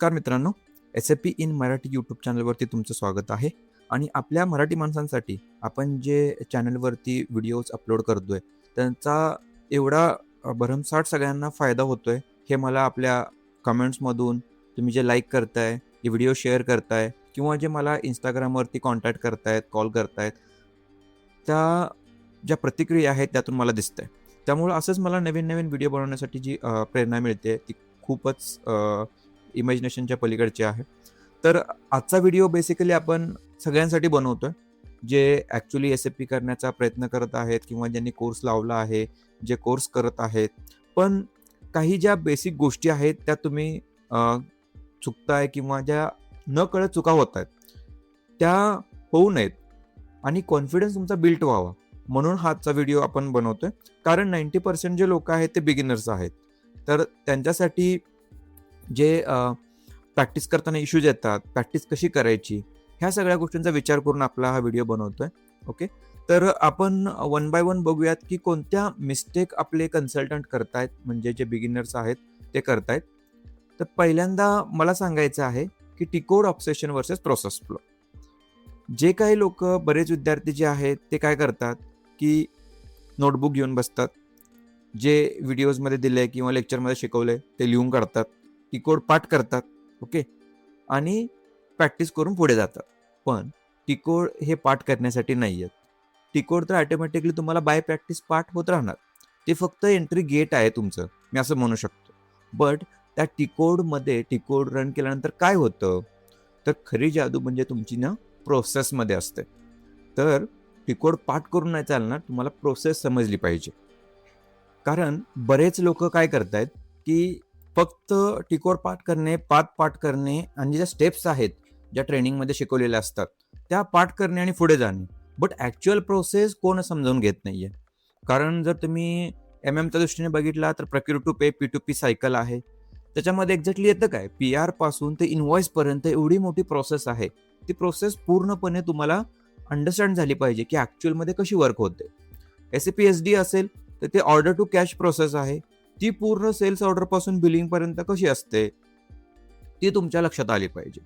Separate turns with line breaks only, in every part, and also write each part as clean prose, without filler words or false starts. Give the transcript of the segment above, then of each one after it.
नमस्कार मित्रांनो, SAP in Marathi YouTube चॅनलवरती तुमचं स्वागत आहे. आणि आपल्या मराठी माणसांसाठी आपण जे चॅनलवरती व्हिडिओज अपलोड करतोय, त्यांचा एवढा भरमसाठ सगळ्यांना फायदा होतोय, हे मला आपल्या कमेंट्समधून तुम्ही जे लाईक करताय, जे व्हिडिओ शेअर करताय किंवा जे मला Instagramवरती कॉन्टॅक्ट करतायत, कॉल करतायत, त्या ज्या प्रतिक्रिया आहेत त्यातून मला दिसतंय. त्यामुळं असंच मला नवीन-नवीन व्हिडिओ बनवण्यासाठी जी प्रेरणा मिळते ती खूपच इमॅजिनेशनच्या पलीकडची आहे. तर आजचा व्हिडिओ बेसिकली आपण सगळ्यांसाठी बनवतोय, जे ॲक्चुअली SAP करण्याचा प्रयत्न करत आहेत किंवा ज्यांनी कोर्स लावला आहे, जे कोर्स करत आहेत. पण काही ज्या बेसिक गोष्टी आहेत त्या तुम्ही चुकताय किंवा ज्या नकळत चुका होतायत, त्या होऊ नयेत आणि कॉन्फिडन्स तुमचा बिल्ट व्हावा, म्हणून हा आजचा व्हिडिओ आपण बनवतोय. कारण 90% जे लोकं आहेत ते बिगिनर्स आहेत. तर त्यांच्यासाठी जे प्रॅक्टिस करताना इश्यूज येतात, प्रॅक्टिस कशी करायची, ह्या सगळ्या गोष्टींचा विचार करून आपला हा व्हिडिओ बनवतोय. ओके. तर आपण वन बाय वन बघूयात, की कोणत्या मिस्टेक आपले कन्सल्टंट करतायत, म्हणजे जे बिगिनर्स आहेत ते करतायत. तर पहिल्यांदा मला सांगायचं आहे, की T code obsession versus process flow. जे काही लोकं, बरेच विद्यार्थी जे आहेत ते काय करतात, की नोटबुक घेऊन बसतात. जे व्हिडिओजमध्ये दिलंय किंवा लेक्चरमध्ये शिकवलंय ते लिहून काढतात. टी-कोड पाठ करतात. ओके. आणि प्रॅक्टिस करून पुढे जातात. पण टी-कोड हे पाठ करण्यासाठी नाही आहेत. टी-कोड तर ऑटोमॅटिकली तुम्हाला बाय प्रॅक्टिस पाठ होत राहणार. ते फक्त एंट्री गेट आहे तुमचं, मी असं म्हणू शकतो. बट त्या टी-कोडमध्ये टी-कोड रन केल्यानंतर काय होतं? तर खरी जादू म्हणजे तुमची ना प्रोसेसमध्ये असते. तर टी-कोड पाठ करून नाही चालणार, तुम्हाला प्रोसेस समजली पाहिजे. कारण बरेच लोकं काय करतायत, की फक्त टी-कोड पाठ करणे, पाठ पाठ करणे आणि ज्या स्टेप्स आहेत, ज्या ट्रेनिंगमध्ये शिकवलेल्या असतात, त्या पाठ करणे आणि पुढे जाणे. बट ॲक्चुअल प्रोसेस कोण समजावून घेत नाहीये. कारण जर तुम्ही MM-च्या दृष्टीने बघितला तर procure to pay, P2P cycle आहे. त्याच्यामध्ये एक्झॅक्टली येतं काय? PR पासून ते इनव्हॉइसपर्यंत एवढी मोठी प्रोसेस आहे. ती प्रोसेस पूर्णपणे तुम्हाला अंडरस्टँड झाली पाहिजे, की ॲक्चुअलमध्ये कशी वर्क होते. SAP SD असेल, तर ते ऑर्डर टू कॅश प्रोसेस आहे. ती पूर्ण सेल्स ऑर्डरपासून बिलिंगपर्यंत कशी असते, ती तुमच्या लक्षात आली पाहिजे.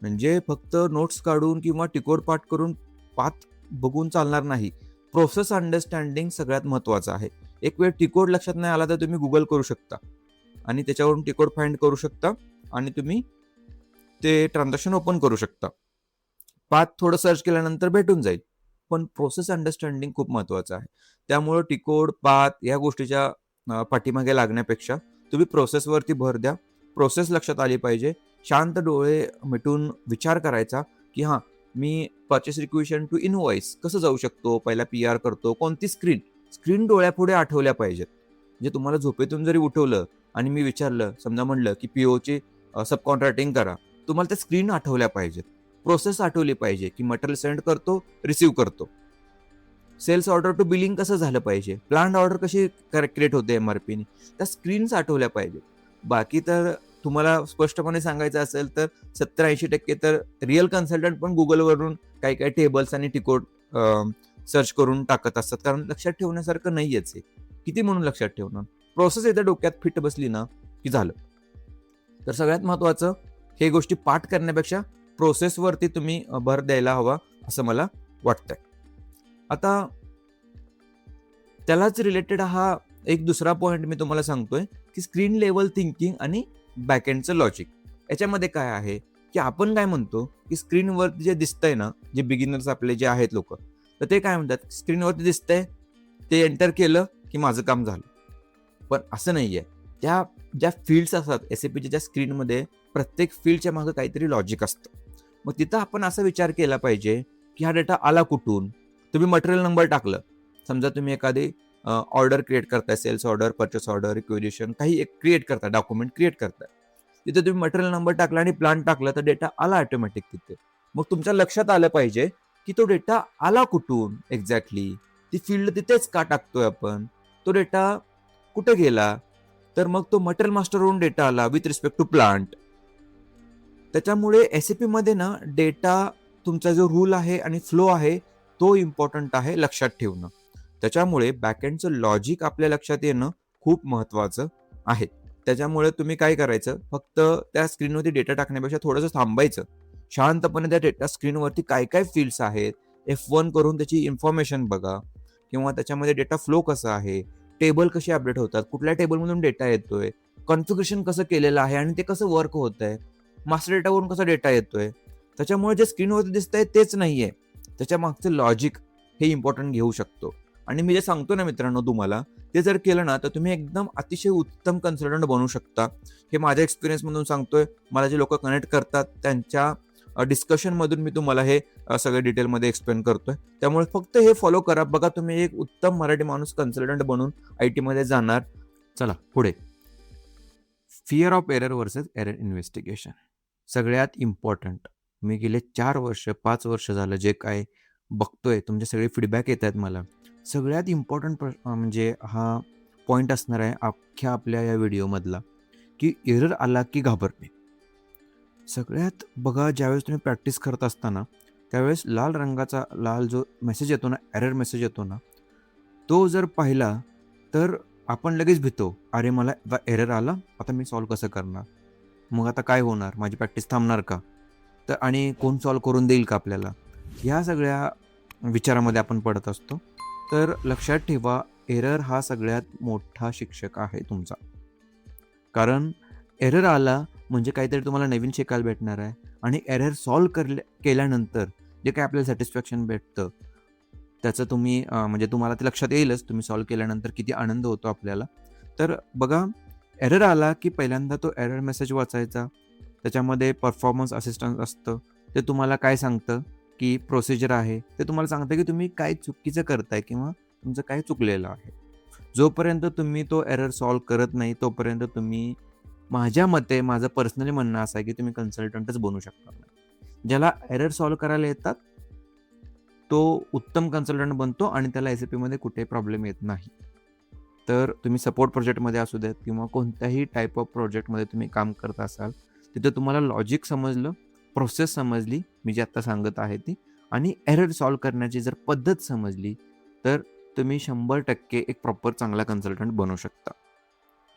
म्हणजे फक्त नोट्स काढून किंवा टी-कोड पाठ करून पाठ बघून चालणार नाही. प्रोसेस अंडरस्टँडिंग सगळ्यात महत्त्वाचं आहे. एक वेळ टी-कोड लक्षात नाही आला तर तुम्ही Google करू शकता आणि त्याच्यावरून टी-कोड फाइंड करू शकता आणि तुम्ही ते ट्रान्झॅक्शन ओपन करू शकता. पाथ थोडं सर्च केल्यानंतर भेटून जाईल. पण प्रोसेस अंडरस्टँडिंग खूप महत्त्वाचं आहे. त्यामुळं टी-कोड, पाथ या गोष्टीच्या पाठीमागे लागण्यापेक्षा तुम्ही प्रोसेसवरती भर द्या. प्रोसेस लक्षात आली पाहिजे. शांत डोळे मिटून विचार करायचा, की हां, मी पर्चेस रिक्वेशन टू इनव्हॉइस कसं जाऊ शकतो? पहिला PR करतो. कोणती स्क्रीन डोळ्यापुढे आठवल्या पाहिजेत. म्हणजे तुम्हाला झोपेतून जरी उठवलं आणि मी विचारलं, समजा म्हणलं, की POची सबकॉन्ट्रॅक्टिंग करा. तुम्हाला त्या स्क्रीन आठवल्या पाहिजेत. प्रोसेस आठवली पाहिजे, की मटेरियल सेंड करतो, रिसीव्ह करतो. सेल्स ऑर्डर टू बिलिंग कसं झालं पाहिजे, प्लान्ड ऑर्डर कशी क्रिएट होते MRPने, त्या स्क्रीन्स आठवल्या पाहिजेत. बाकी तर तुम्हाला स्पष्टपणे सांगायचं असेल तर 70-80% तर रिअल कन्सल्टंट पण Googleवरून काही काही टेबल्स आणि टी-कोड सर्च करून टाकत असतात. कारण लक्षात ठेवण्यासारखं नाहीयेच हे. किती म्हणून लक्षात ठेवणार? प्रोसेस एकदा डोक्यात फिट बसली ना, की झालं. तर सगळ्यात महत्त्वाचं, हे गोष्टी पाठ करण्यापेक्षा प्रोसेसवरती तुम्ही भर द्यायला हवा, असं मला वाटतंय. आता त्यालाच रिलेटेड हा एक दुसरा पॉइंट मी तुम्हाला सांगतोय, की स्क्रीन लेव्हल थिंकिंग आणि बॅकएंडचं लॉजिक. याच्यामध्ये काय आहे, की आपण काय म्हणतो, की स्क्रीनवरती जे दिसतंय ना, जे बिगिनर्स आपले जे आहेत लोकं, तर ते काय म्हणतात, स्क्रीनवरती दिसतंय, ते एंटर केलं, की माझं काम झालं. पण असं नाहीये. त्या ज्या फील्ड्स असतात SAPच्या ज्या स्क्रीनमध्ये, प्रत्येक फील्डच्या मागे काहीतरी लॉजिक असतं. मग तिथं आपण असा विचार केला पाहिजे, की हा डेटा आला कुठून? तुम्ही मटेरियल नंबर टाकलं. समजा तुम्ही एखादी ऑर्डर क्रिएट करताय, sales order, purchase order, requisition काही एक क्रिएट करताय, डॉक्युमेंट क्रिएट करताय. तिथे तुम्ही मटेरियल नंबर टाकला आणि प्लान टाकलं, तर डेटा आला ऑटोमॅटिक तिथे. मग तुमच्या लक्षात आलं पाहिजे, की तो डेटा आला कुठून एक्झॅक्टली? ती फील्ड तिथेच का टाकतोय आपण? तो डेटा कुठे गेला? तर मग तो मटेरियल मास्टरवरून डेटा आला विथ रिस्पेक्ट टू प्लांट. त्याच्यामुळे SAPमध्ये ना डेटा, तुमचा जो रूल आहे आणि फ्लो आहे, तो इम्पॉर्टंट आहे लक्षात ठेवणं. त्याच्यामुळे बॅकएंडचं लॉजिक आपल्या लक्षात येणं खूप महत्त्वाचं आहे. त्याच्यामुळे तुम्ही काय करायचं, फक्त त्या स्क्रीनवरती डेटा टाकण्यापेक्षा थोडंसं थांबायचं. शांतपणे त्या डेटा स्क्रीनवरती काय काय फील्ड्स आहेत, F1 करून त्याची इन्फॉर्मेशन बघा किंवा त्याच्यामध्ये डेटा फ्लो कसा आहे, टेबल कसे अपडेट होतात, कुठल्या टेबलमधून डेटा येतोय, कॉन्फिगरेशन कसं केलेलं आहे आणि ते कसं वर्क होतंय, मास्टर डेटावरून कसा डेटा येतोय. त्याच्यामुळे जे स्क्रीनवरती दिसतंय तेच नाहीये, त्याच्या मागचं लॉजिक हे इम्पॉर्टंट घेऊ शकतो. आणि मी जे सांगतो ना मित्रांनो तुम्हाला, ते जर केलं ना तर तुम्ही एकदम अतिशय उत्तम कन्सल्टंट बनू शकता. हे माझ्या एक्सपिरियन्समधून सांगतोय. मला जे लोक कनेक्ट करतात त्यांच्या डिस्कशनमधून मी तुम्हाला हे सगळं डिटेलमध्ये एक्सप्लेन करतोय. त्यामुळे फक्त हे फॉलो करा. बघा तुम्ही एक उत्तम मराठी माणूस कन्सल्टंट बनून IT मध्ये जाणार. चला पुढे. Fear of error versus error investigation. सगळ्यात इम्पॉर्टंट. मी गेले 4 वर्ष 5 वर्ष झालं जे काय बघतोय, तुमचे सगळे फीडबॅक येत आहेत मला. सगळ्यात इम्पॉर्टंट म्हणजे हा पॉईंट असणार आहे अख्ख्या आपल्या या व्हिडिओमधला, की एरर आला की घाबरणे. सगळ्यात बघा, ज्यावेळेस तुम्ही प्रॅक्टिस करत असताना त्यावेळेस लाल जो मेसेज येतो ना, एरर मेसेज येतो ना, तो जर पाहिला तर आपण लगेच भितो. अरे मला आता एरर आला, आता मी सॉल्व्ह कसं करणार? मग आता काय होणार? माझी प्रॅक्टिस थांबणार का? तर आणि कोण सॉल्व्ह करून देईल का आपल्याला? ह्या सगळ्या विचारामध्ये आपण पडत असतो. तर लक्षात ठेवा, एरर हा सगळ्यात मोठा शिक्षक आहे तुमचा. कारण एरर आला म्हणजे काहीतरी तुम्हाला नवीन शिकायला भेटणार आहे आणि एरर सॉल्व्ह केल्यानंतर जे काही आपल्याला सॅटिस्फॅक्शन भेटतं त्याचं तुम्ही म्हणजे तुम्हाला ते लक्षात येईलच, तुम्ही सॉल्व्ह केल्यानंतर किती आनंद होतो आपल्याला. तर बघा, एरर आला की पहिल्यांदा तो एरर मेसेज वाचायचा. त्याच्यामध्ये परफॉर्मन्स असिस्टंट असतं. ते तुम्हाला काय सांगतं की प्रोसिजर आहे. ते तुम्हाला सांगतं की तुम्ही काय चुकीचं करताय किंवा तुमचं काय चुकलेलं आहे. जोपर्यंत तुम्ही तो एरर सॉल्व्ह करत नाही तोपर्यंत तुम्ही, माझ्या मते, माझं पर्सनली म्हणणं असं आहे की तुम्ही कन्सल्टंटच बनू शकणार नाही. ज्याला एरर सॉल्व्ह करायला येतात तो उत्तम कन्सल्टंट बनतो आणि त्याला SAP मध्ये कुठेही प्रॉब्लेम येत नाही. तर तुम्ही सपोर्ट प्रोजेक्टमध्ये असू देत किंवा कोणत्याही टाईप ऑफ प्रोजेक्टमध्ये तुम्ही काम करत असाल, तिथे तुम्हाला लॉजिक समजलं, प्रोसेस समजली मी जी आत्ता सांगत आहे ती, आणि एरर सॉल्व्ह करण्याची जर पद्धत समजली, तर तुम्ही 100% एक प्रॉपर चांगला कन्सल्टंट बनू शकता.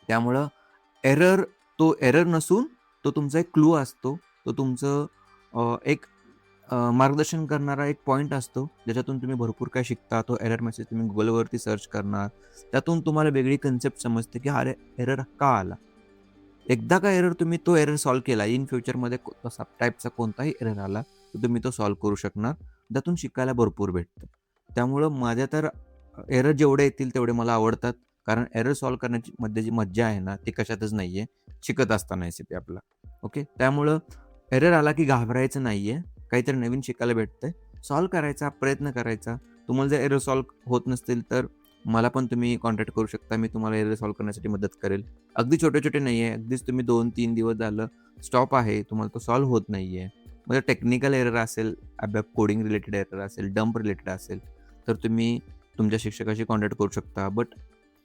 त्यामुळं तो एरर नसून तो तुमचा एक क्लू असतो. तो तुमचं एक मार्गदर्शन करणारा एक पॉईंट असतो, ज्याच्यातून तुम्ही भरपूर काय शिकता. तो एरर मेसेज तुम्ही गुगलवरती सर्च करणार. त्यातून तुम्हाला वेगळी कन्सेप्ट समजते की अरे एरर का आला. एकदा का तुम्ही तो एरर सॉल्व्ह केला, इन फ्युचरमध्ये तसा टाईपचा कोणताही एरर आला तर तुम्ही तो सॉल्व्ह करू शकणार. त्यातून शिकायला भरपूर भेटतं. त्यामुळं माझ्या तर एरर जेवढे येतील तेवढे मला आवडतात. कारण एरर सॉल्व्ह करण्याची मध्ये जी मज्जा आहे ना, ती कशातच नाही आहे, शिकत असताना SAP आपला. ओके. त्यामुळं एरर आला की घाबरायचं नाही आहे. काहीतरी नवीन शिकायला भेटतंय. सॉल्व्ह करायचा, प्रयत्न करायचा. तुम्हाला जर एरर सॉल्व्ह होत नसतील तर मला पण तुम्ही कॉन्टॅक्ट करू शकता. मी तुम्हाला एरर सॉल्व्ह करण्यासाठी मदत करेल. अगदी छोटे-छोटे नाही आहे. अगदीच तुम्ही 2-3 दिवस झालं स्टॉप आहे, तुम्हाला तो सॉल्व्ह होत नाही आहे. म्हणजे टेक्निकल एरर असेल, ABAP कोडिंग रिलेटेड एरर असेल, डंप रिलेटेड असेल, तर तुम्ही तुमच्या शिक्षकाशी कॉन्टॅक्ट करू शकता. बट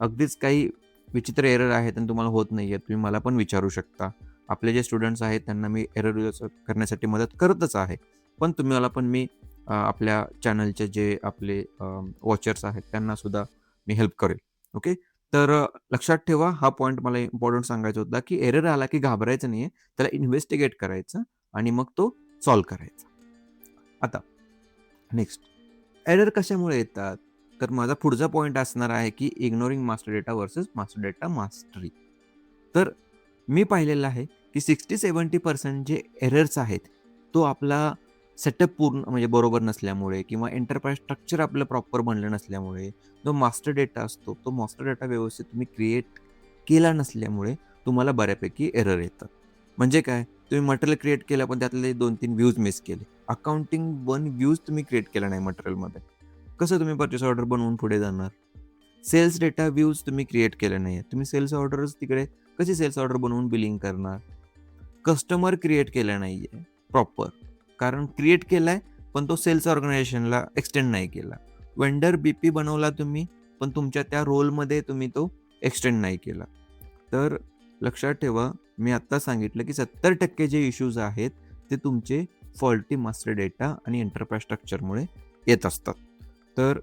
अगदीच काही विचित्र एरर आहेत आणि तुम्हाला होत नाही आहे, तुम्ही मला पण विचारू शकता. आपले जे स्टुडंट्स आहेत त्यांना मी एरर करण्यासाठी मदत करतच आहे. पण तुम्हाला पण मी आपल्या चॅनलचे जे आपले वॉचर्स आहेत त्यांना सुद्धा मी हेल्प करेल. ओके. तर लक्षात ठेवा, हा पॉईंट मला इम्पॉर्टंट सांगायचा होता की एरर आला की घाबरायचं नाही आहे. त्याला इन्व्हेस्टिगेट करायचं आणि मग तो सॉल्व्ह करायचा. आता नेक्स्ट, एरर कशामुळे येतात? तर माझा पुढचा पॉईंट असणार आहे की ignoring master data versus master data mastery. तर मी पाहिलेलं आहे की 60-70% जे एरर्स आहेत, तो आपला सेटअप पूर्ण म्हणजे बरोबर नसल्यामुळे किंवा एंटरप्राइज स्ट्रक्चर आपलं प्रॉपर बनलं नसल्यामुळे, जो मास्टर डेटा असतो, तो मास्टर डेटा व्यवस्थित तुम्ही क्रिएट केला नसल्यामुळे तुम्हाला बऱ्यापैकी एरर येतात. म्हणजे काय? तुम्ही मटेरियल क्रिएट केलं पण त्यातले 2-3 व्ह्यूज मिस केले. अकाउंटिंग 1 व्ह्यूज तुम्ही क्रिएट केला नाही मटेरियलमध्ये. कसं तुम्ही पर्चेस ऑर्डर बनवून पुढे जाणार? सेल्स डेटा व्ह्यूज तुम्ही क्रिएट केले नाही आहेत. तुम्ही सेल्स ऑर्डर्स तिकडे कशी सेल्स ऑर्डर बनवून बिलिंग करणार? कस्टमर क्रिएट केला नाही आहे प्रॉपर. कारण क्रिएट केला आहे, पण तो सेल्स ऑर्गनायझेशनला एक्सटेंड नाही केला. वेंडर BP बनवला तुम्ही, पण तुमच्या त्या रोलमध्ये तुम्ही तो एक्सटेंड नाही केला. तर लक्षात ठेवा, मी आत्ता सांगितलं की 70% जे इश्यूज आहेत ते तुमचे फॉल्टी मास्टर डेटा आणि एंटरप्राइज स्ट्रक्चरमुळे येत असतात. तर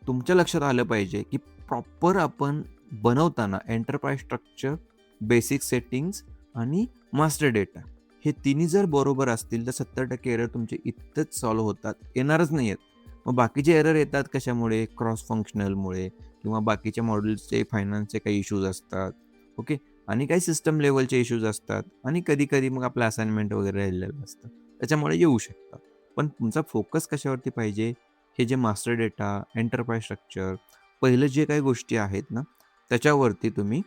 तुमच्या लक्षात आलं पाहिजे की प्रॉपर आपण बनवताना एंटरप्राइज स्ट्रक्चर बेसिक सेटिंग्स आणि मास्टर डेटा. हे तिन्ही जर बरोबर असतील तर 70% एरर तुमचे इथंच सॉल्व्ह होतात, येणारच नाही आहेत. मग बाकीचे एरर येतात कशामुळे? क्रॉस फंक्शनलमुळे किंवा बाकीच्या मॉड्यूल्सचे फायनान्सचे काही इश्यूज असतात. ओके. आणि काही सिस्टम लेव्हलचे इश्यूज असतात आणि कधी-कधी मग आपलं असाइनमेंट वगैरे राहिलेलं असतं. त्याच्यामुळे येऊ शकतात. पण तुमचा फोकस कशावरती पाहिजे? हे जे मास्टर डेटा, एंटरप्राइज स्ट्रक्चर, पहिलं जे काही गोष्टी आहेत ना, त्याच्यावरती तुम्ही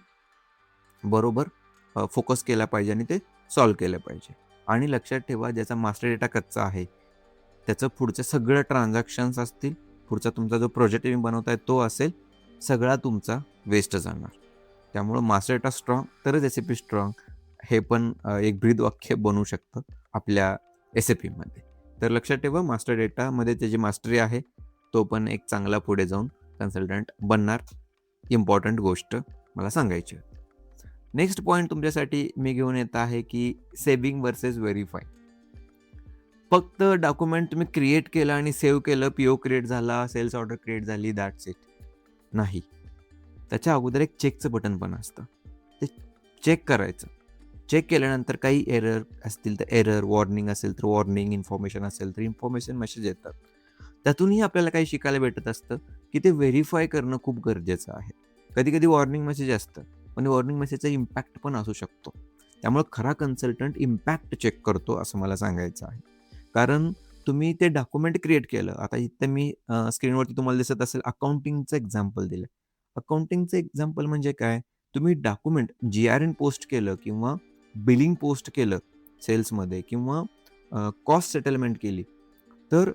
बरोबर फोकस केला पाहिजे आणि ते सॉल्व्ह केलं पाहिजे. आणि लक्षात ठेवा, ज्याचा मास्टर डेटा कच्चा आहे, त्याचं पुढचं सगळं ट्रान्झॅक्शन्स असतील, पुढचा तुमचा जो प्रोजेक्ट तुम्ही बनवताय तो असेल, सगळा तुमचा वेस्ट जाणार. त्यामुळं मास्टर डेटा स्ट्राँग तरच एस-ए-पी स्ट्राँग. हे पण एक ब्रीदवाक्य बनू शकतं आपल्या एस-ए-पीमध्ये. तर लक्षात ठेवा, मास्टर डेटामध्ये त्याची मास्टरी आहे, तो पण एक चांगला पुढे जाऊन कन्सल्टंट बनणार. इम्पॉर्टंट गोष्ट मला सांगायची होती. नेक्स्ट पॉईंट तुमच्यासाठी मी घेऊन येत आहे की सेव्हिंग वर्सेस व्हेरीफाय. फक्त डॉक्युमेंट तुम्ही क्रिएट केलं आणि सेव्ह केलं, पी-ओ क्रिएट झाला, सेल्स ऑर्डर क्रिएट झाली, दॅट्स इट. नाही. त्याच्या अगोदर एक चेकचं बटन पण असतं. ते चेक करायचं. चेक केल्यानंतर काही एरर असतील तर एरर, वॉर्निंग असेल तर वॉर्निंग, इन्फॉर्मेशन असेल तर इन्फॉर्मेशन मेसेज येतात. त्यातूनही आपल्याला काही शिकायला भेटत असतं की ते व्हेरीफाय करणं खूप गरजेचं आहे. कधी-कधी वॉर्निंग मेसेज असतं, पण वॉर्निंग मेसेजचा इम्पॅक्ट पण असू शकतो. त्यामुळं खरा कन्सल्टंट इम्पॅक्ट चेक करतो असं मला सांगायचं आहे. कारण तुम्ही ते डॉक्युमेंट क्रिएट केलं. आता इथं मी स्क्रीनवरती तुम्हाला दिसत असेल अकाउंटिंगचं एक्झाम्पल दिलं. अकाउंटिंगचं एक्झाम्पल म्हणजे काय? तुम्ही डॉक्युमेंट जी-आर-एन पोस्ट केलं किंवा बिलिंग पोस्ट केलं सेल्समध्ये किंवा कॉस्ट सेटलमेंट केली, तर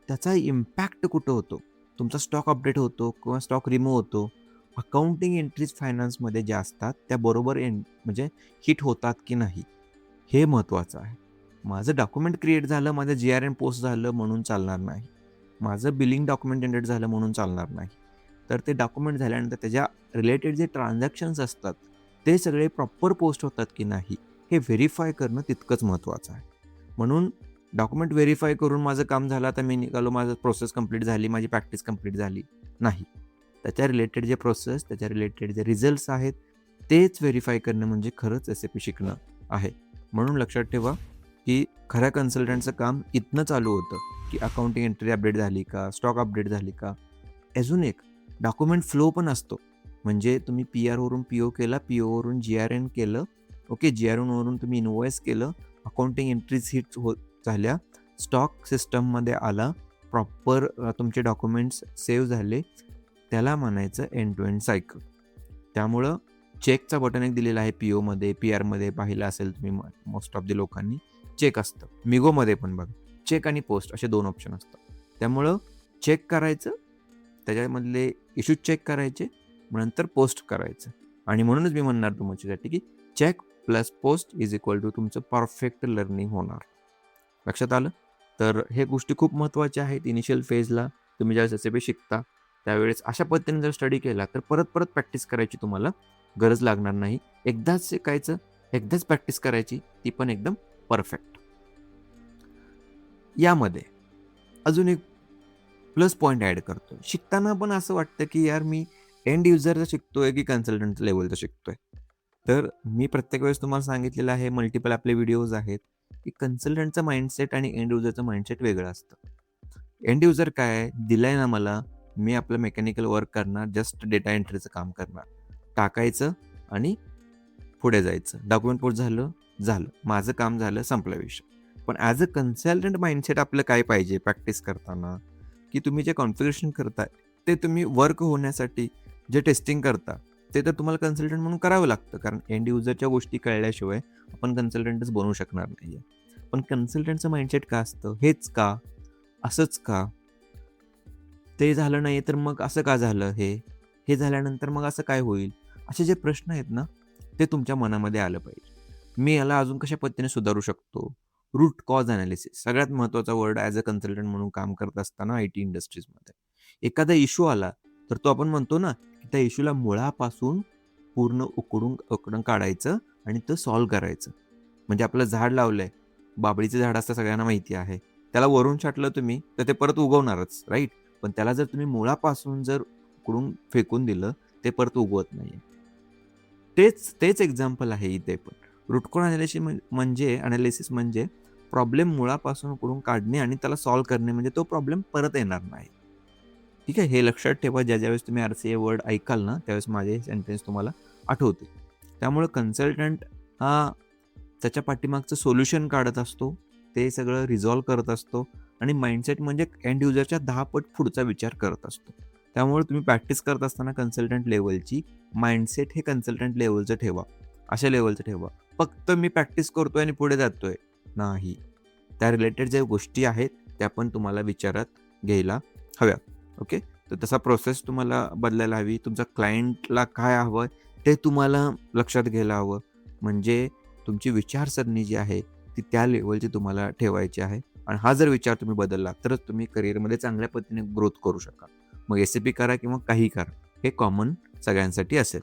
त्याचा इम्पॅक्ट कुठं होतो? तुमचा स्टॉक अपडेट होतो किंवा स्टॉक रिमूव्ह होतो. अकाउंटिंग एंट्रीज फायनान्समध्ये ज्या असतात त्या बरोबर म्हणजे हिट होतात की नाही, हे महत्त्वाचं आहे. माझं डॉक्युमेंट क्रिएट झालं, माझं जी-आर-एन पोस्ट झालं म्हणून चालणार नाही. माझं बिलिंग डॉक्युमेंट जनरेट झालं म्हणून चालणार नाही. तर ते डॉक्युमेंट झाल्यानंतर त्याच्या रिलेटेड जे ट्रान्झॅक्शन्स असतात, ते सगळे प्रॉपर पोस्ट होतात की नाही, हे व्हेरिफाय करणं तितकंच महत्त्वाचं आहे. म्हणून डॉक्युमेंट व्हेरिफाय करून माझं काम झालं, आता मी निघालो, माझं प्रोसेस कंप्लीट झाली, माझी प्रॅक्टिस कंप्लीट झाली. नाही. त्याच्या रिलेटेड जे प्रोसेस, त्याच्या रिलेटेड जे रिझल्ट्स आहेत, तेच व्हेरिफाय करणं म्हणजे खरंच एस-ए-पी शिकणं आहे. म्हणून लक्षात ठेवा, की खऱ्या कन्सल्टंटचं काम इथनं चालू होतं, की अकाउंटिंग एंट्री अपडेट झाली का? स्टॉक अपडेट झाली का? अजून एक डॉक्युमेंट फ्लो पण असतो. म्हणजे तुम्ही पी-आरवरून पी-ओ केला, पी-ओवरून जी-आर-एन केलं, ओके. जी-आर-एनवरून तुम्ही इन्व्हॉइस केलं, अकाउंटिंग एंट्रीज हिट झाल्या, स्टॉक सिस्टममध्ये आला, प्रॉपर तुमचे डॉक्युमेंट्स सेव्ह झाले, त्याला म्हणायचं एंड टू एंड सायकल. त्यामुळं चेकचा बटन एक दिलेला आहे पी-ओमध्ये, पी-आरमध्ये पाहिलं असेल तुम्ही मोस्ट ऑफ द लोकांनी चेक असतं. मिगोमध्ये पण बघा, चेक आणि पोस्ट असे 2 ऑप्शन असतात. त्यामुळं चेक करायचं, त्याच्यामधले इश्यूज चेक करायचे, नंतर पोस्ट करायचं. आणि म्हणूनच मी म्हणणार तुमच्यासाठी की check plus post is equal to तुमचं परफेक्ट लर्निंग होणार. लक्षात आलं? तर हे गोष्टी खूप महत्त्वाच्या आहेत. इनिशियल फेजला तुम्ही ज्यावेळेस एस-ए-पी शिकता, त्यावेळेस अशा पद्धतीने जर स्टडी केला, तर परत प्रॅक्टिस करायची तुम्हाला गरज लागणार नाही. एकदाच शिकायचं, एकदाच प्रॅक्टिस करायची, ती पण एकदम परफेक्ट. यामध्ये अजून एक प्लस पॉइंट ॲड करतोय. शिकताना पण असं वाटतं, की यार मी एंड युजरचं शिकतोय की कन्सल्टंट लेव्हलचं शिकतोय. तर मी प्रत्येक वेळेस तुम्हाला सांगितलेलं आहे, मल्टिपल आपले व्हिडिओज आहेत, की कन्सल्टंटचं माइंडसेट आणि एंड युजरचं माइंडसेट वेगळं असतं. एंड युजर काय आहे, दिलंय ना मला, मी आपलं मेकॅनिकल वर्क करणार, जस्ट डेटा एंट्रीचं काम करणार. टाकायचं आणि पुढे जायचं. डॉक्युमेंट पोस्ट झालं, झालं. माझं काम झालं, संपला विषय. पण ॲज अ कन्सल्टंट माइंडसेट आपलं काय पाहिजे प्रॅक्टिस करताना, की तुम्ही जे कॉन्फिगरेशन करताय, ते तुम्ही वर्क होण्यासाठी जे टेस्टिंग करता, ते तर तुम्हाला कन्सल्टंट म्हणून करावं लागतं. कारण एंड युजरच्या गोष्टी कळल्याशिवाय आपण कन्सल्टंटच बनू शकणार नाहीये. पण कन्सल्टंटचं माइंडसेट का असतं? हेच का? असंच का? ते झालं नाही तर मग असं का झालं हे? हे झाल्यानंतर मग असं काय होईल? असे जे प्रश्न आहेत ना, ते तुमच्या मनामध्ये आलं पाहिजे. मी याला अजून कशा पद्धतीने सुधारू शकतो? रूट कॉज एनालिसिस सगळ्यात महत्त्वाचा वर्ड ॲज अ कन्सल्टंट म्हणून काम करत असताना आय-टी इंडस्ट्रीजमध्ये. एखादा इश्यू आला, तर तो आपण म्हणतो ना, की त्या इश्यूला मुळापासून पूर्ण उकडून काढायचं आणि ते सॉल्व्ह करायचं. म्हणजे आपलं झाड लावलंय, बाभळीचं झाड असतं सगळ्यांना माहिती आहे. त्याला वरून छाटलं तुम्ही, तर ते परत उगवणारच, राईट? पण त्याला जर तुम्ही मुळापासून जर उकडून फेकून दिलं, ते परत उगवत नाहीये. तेच एक्झाम्पल आहे इथे पण. रूट कॉज अनालिसिस म्हणजे प्रॉब्लेम मुळापासून उकरून काढणे आणि त्याला सॉल्व्ह करणे, म्हणजे तो प्रॉब्लेम परत येणार नाही. ठीक आहे, हे लक्षात ठेवा. ज्यावेळेस तुम्ही RCA वर्ड ऐकाल ना, त्यावेळेस माझे सेंटेन्स तुम्हाला आठवतील. त्यामुळे कन्सल्टंट हा त्याच्या पाठीमागचं सोल्युशन काढत असतो, ते सगळं रिझॉल्व्ह करत असतो आणि माइंडसेट म्हणजे एंड युजरच्या 10 पट पुढचा विचार करत असतो. त्यामुळे तुम्ही प्रॅक्टिस करत असताना कन्सल्टंट लेव्हलची माइंडसेट हे कन्सल्टंट लेव्हलचं ठेवा, अशा लेव्हलचं ठेवा. फक्त मी प्रॅक्टिस करतोय आणि पुढे जातोय नाही. त्या रिलेटेड ज्या गोष्टी आहेत त्या पण तुम्हाला विचारात घ्यायला हव्या. ओके, तर तसा प्रोसेस तुम्हाला बदलायला हवी. तुमच्या क्लायंटला काय हवं ते तुम्हाला लक्षात घ्यायला हवं. म्हणजे तुमची विचारसरणी जी आहे ती त्या लेवलची तुम्हाला ठेवायची आहे. आणि हा जर विचार तुम्ही बदलला तरच तुम्ही करिअरमध्ये चांगल्या पद्धतीने ग्रोथ करू शकाल. मग SAP करा किंवा काही करा, हे कॉमन सगळ्यांसाठी असेल.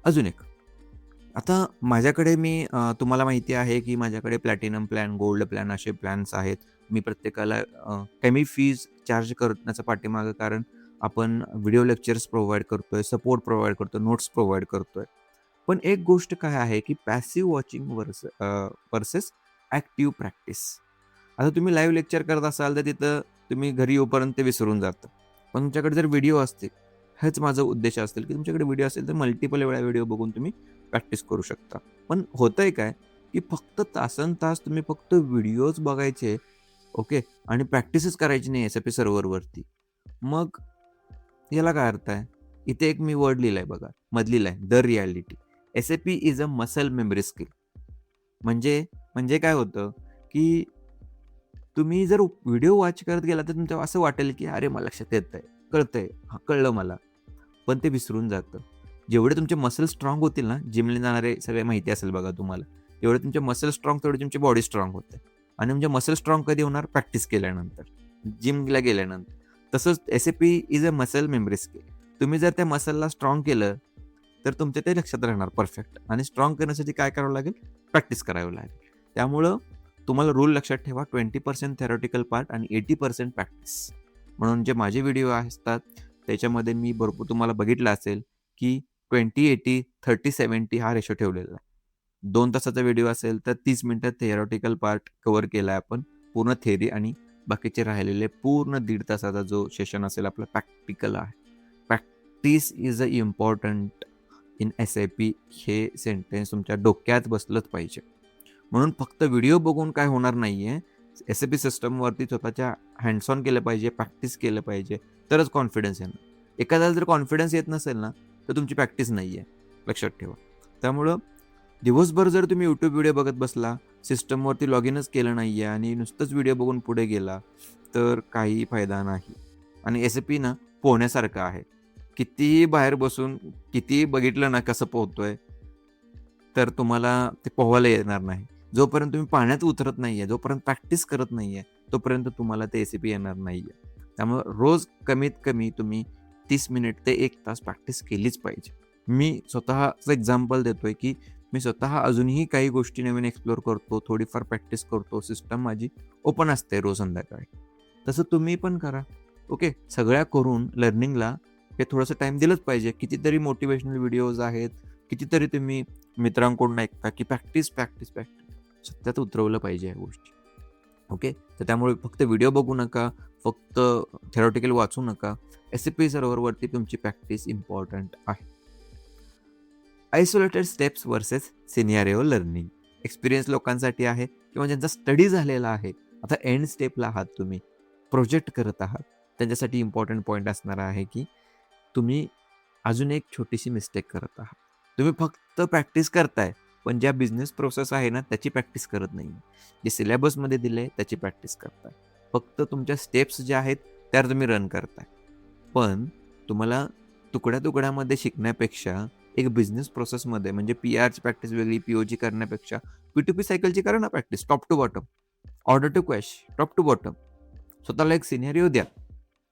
अजून एक, आता माझ्याकडे तुम्हाला माहिती आहे की माझ्याकडे प्लॅटिनम प्लॅन, गोल्ड प्लॅन असे प्लॅन्स आहेत. मी प्रत्येकाला कमी फीज चार्ज करण्याचं पाठीमागं कारण आपण व्हिडिओ लेक्चर्स प्रोव्हाइड करतोय, सपोर्ट प्रोव्हाइड करतोय, नोट्स प्रोव्हाइड करतोय. पण एक गोष्ट काय आहे की passive watching versus active practice. आता तुम्ही लाईव्ह लेक्चर करत असाल तर तिथं तुम्ही घरी येऊपर्यंत ते विसरून जातं. पण तुमच्याकडे जर व्हिडिओ असतील, हेच माझा उद्देश असेल की तुमच्याकडे व्हिडिओ असेल तर मल्टिपल वेळा व्हिडिओ बघून तुम्ही प्रॅक्टिस करू शकता. पण होतंय काय की फक्त तासनतास तुम्ही फक्त व्हिडिओज बघायचे, ओके, आणि प्रॅक्टिसच करायची नाही SAP सर्व्हरवरती. मग याला काय अर्थ आहे? इथे एक मी वर्ड लिहिलाय बघा, मधली line, the reality. SAP is a muscle memory skill. म्हणजे म्हणजे काय होतं की तुम्ही जर व्हिडिओ वॉच करत गेला तर तुमचं असं वाटेल की अरे मला लक्षात येतंय, कळतंय, हां कळलं मला. पण ते विसरून जातं. जेवढे तुमचे मसल स्ट्राँग होतील ना, जिमला जाणारे सगळे माहिती असेल बघा तुम्हाला. जेवढे तुमचे मसल स्ट्राँग तेवढी तुमची बॉडी स्ट्राँग होते. आणि म्हणजे मसल स्ट्राँग कधी होणार? प्रॅक्टिस केल्यानंतर, जिमला गेल्यानंतर. तसंच SAP is a muscle memory skill. तुम्ही जर त्या मसलला स्ट्राँग केलं, तर तुमच्या ते लक्षात राहणार परफेक्ट. आणि स्ट्राँग करण्यासाठी काय करावं लागेल? प्रॅक्टिस करावी लागेल. त्यामुळं तुम्हाला रूल लक्षात ठेवा, 20% थेरॉटिकल पार्ट आणि 80% प्रॅक्टिस. म्हणून जे माझे व्हिडिओ असतात त्याच्यामध्ये मी भरपूर तुम्हाला बघितलं असेल की 20-80, 30-70 हा रेशो ठेवलेला आहे. 2 तासाचा व्हिडिओ असेल तर 30 मिनिटात थेरॉटिकल पार्ट कव्हर केला आहे आपण, पूर्ण थेअरी, आणि बाकीचे राहिलेले पूर्ण 1.5 तासाचा जो सेशन असेल आपला प्रॅक्टिकल आहे. Practice is a important in SAP, हे सेंटेन्स तुमच्या डोक्यात बसलंच पाहिजे. म्हणून फक्त व्हिडिओ बघून काय होणार नाहीये. SAP सिस्टमवरती स्वतःच्या हँड्स ऑन केलं पाहिजे, प्रॅक्टिस केलं पाहिजे, तरच कॉन्फिडन्स येणार. एखाद्याला जर कॉन्फिडन्स येत नसेल ना, तर तुमची प्रॅक्टिस नाही आहे, लक्षात ठेवा. त्यामुळं दिवसभर जर तुम्ही YouTube व्हिडिओ बघत बसला, सिस्टमवरती लॉग इनच केलं नाही आहे आणि नुसतंच व्हिडिओ बघून पुढे गेला, तर काही फायदा नाही. आणि SAP ना पोहण्यासारखं आहे. कितीही बाहेर बसून, कितीही बघितलं ना कसं पोहतोय, तर तुम्हाला ते पोहायला येणार नाही. जोपर्यंत तुम्ही पाण्यात उतरत नाहीये, जोपर्यंत प्रॅक्टिस करत नाहीये, तोपर्यंत तुम्हाला ते SAP येणार नाहीये. त्यामुळे रोज कमीत कमी तुम्ही 30 मिनिट ते 1 तास प्रॅक्टिस केलीच पाहिजे. मी स्वतःचं एक्झाम्पल देतोय की मी स्वतः अजूनही काही गोष्टी नवीन एक्सप्लोर करतो, थोडीफार प्रॅक्टिस करतो. सिस्टम माझी ओपन असते रोज संध्याकाळी. तसं तुम्ही पण करा. ओके, सगळ्या करून लर्निंगला हे थोडंसं टाईम दिलंच पाहिजे. कितीतरी मोटिव्हेशनल व्हिडिओज आहेत, कितीतरी तुम्ही मित्रांकडून ऐकता की प्रॅक्टिस, प्रॅक्टिस, प्रॅक्टिस. सत्यात उतरवलं पाहिजे या गोष्टी. ओके, तर त्यामुळे फक्त व्हिडिओ बघू नका, फक्त थेरॉटिकल वाचू नका. SAP सर्व्हरवरती तुमची प्रॅक्टिस इम्पॉर्टंट आहे. Isolated steps versus scenario learning. Experience लोकांसाठी आहे किंवा ज्यांचा स्टडी झालेला आहे. आता एंड स्टेपला आहात तुम्ही, प्रोजेक्ट करत आहात, त्यांच्यासाठी इम्पॉर्टंट पॉईंट असणार आहे की तुम्ही अजून एक छोटीशी मिस्टेक करत आहात. तुम्ही फक्त प्रॅक्टिस करताय, पण ज्या बिझनेस प्रोसेस आहे ना त्याची प्रॅक्टिस करत नाही. जे सिलेबसमध्ये दिले त्याची प्रॅक्टिस करताय. फक्त तुमच्या स्टेप्स ज्या आहेत त्या तुम्ही रन करताय. पण तुम्हाला तुकड्या तुकड्यामध्ये शिकण्यापेक्षा एक बिझनेस प्रोसेसमध्ये, म्हणजे PRची प्रॅक्टिस वेगळी, POची करण्यापेक्षा P2P सायकलची करा ना practice, top to bottom, order to cash, top to bottom. स्वतःला एक सिनेरिओ द्या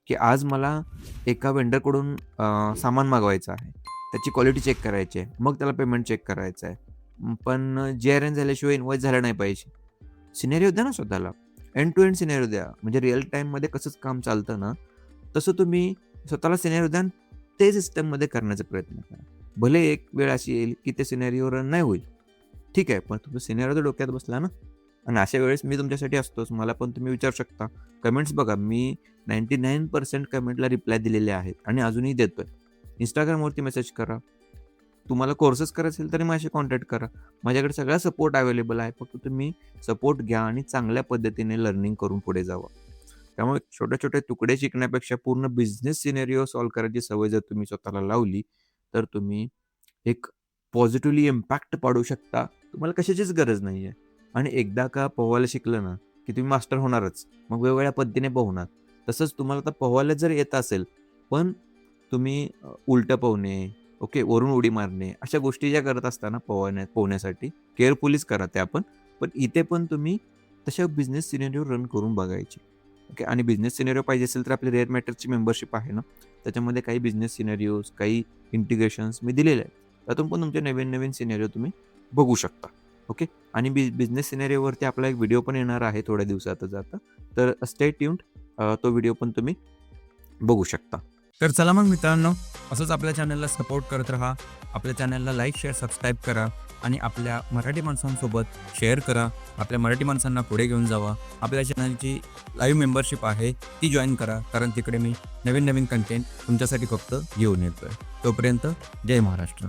की आज मला एका वेंडरकडून सामान मागवायचं आहे, त्याची क्वालिटी चेक करायची आहे, मग त्याला पेमेंट चेक करायचं आहे, पण GRN झाल्याशिवाय इन्व्हॉइस झालं नाही पाहिजे. सिनेरिओ द्या ना स्वतःला, एंड टू एंड सिनेरिओ द्या. म्हणजे रिअल टाईममध्ये कसंच काम चालतं ना, तसं तुम्ही स्वतःला सिनेरिओ द्या, ते सिस्टममध्ये करण्याचा प्रयत्न करा. भले एक वेळ अशी येईल की ते सिनेरिओ रन नाही होईल, ठीक आहे, पण तुमचा सिनेरिओ तर डोक्यात बसला ना. आणि अशा वेळेस मी तुमच्यासाठी असतोच. मला पण तुम्ही विचारू शकता. कमेंट्स बघा, मी 99% कमेंटला रिप्लाय दिलेले आहेत आणि अजूनही देतोय. Instagramवरती मेसेज करा. तुम्हाला कोर्सेस करायचे असेल तरी माझ्याशी कॉन्टॅक्ट करा. माझ्याकडे सगळा सपोर्ट अवेलेबल आहे. फक्त तुम्ही सपोर्ट घ्या आणि चांगल्या पद्धतीने लर्निंग करून पुढे जावा. त्यामुळे छोटे-छोटे तुकडे शिकण्यापेक्षा पूर्ण बिझनेस सिनेरिओ सॉल्व्ह करायची सवय जर तुम्ही स्वतःला लावली, तर तुम्ही एक पॉझिटिव्हली इम्पॅक्ट पाडू शकता. तुम्हाला कशाचीच गरज नाहीये. आणि एकदा का पोहायला शिकलं ना, की तुम्ही मास्टर होणारच. मग वेगवेगळ्या पद्धतीने पोहणार. तसंच तुम्हाला आता पोहायला जर येत असेल, पण तुम्ही उलटं पोहणे, ओके, वरून उडी मारणे, अशा गोष्टी ज्या करत असता पोहण्यासाठी केअरफुलीच करा त्या पण. पण इथे पण तुम्ही तशा बिझनेस सिनेरिओ रन करून बघायचे. ओके. आणि बिझनेस सिनेरिओ पाहिजे असेल तर आपली रेअर मॅटरची मेंबरशिप आहे ना, त्याच्यामध्ये काही बिझनेस सिनेरिओज, काही इंटिग्रेशन्स मी दिलेले आहेत. त्यातून पण तुमचे नवीन-नवीन सिनेरिओ तुम्ही बघू शकता. ओके. आणि बिझनेस सिनेरिओवरती आपला एक व्हिडिओ पण येणार आहे थोड्या दिवसातच आता. तर स्टे ट्यून्ड. तो व्हिडिओ पण तुम्ही बघू शकता.
तर चला मग मित्रांनो, असंच आपल्या चॅनलला सपोर्ट करत राहा. आपल्या चॅनलला लाईक, शेअर, सबस्क्राईब करा आणि आपल्या मराठी माणसांसोबत शेअर करा. आपल्या मराठी माणसांना पुढे घेऊन जावा. आपल्या चॅनलची लाईव्ह मेंबरशिप आहे, ती जॉईन करा. कारण तिकडे मी नवीन-नवीन कंटेंट तुमच्यासाठी फक्त घेऊन येतोय. तोपर्यंत जय महाराष्ट्र.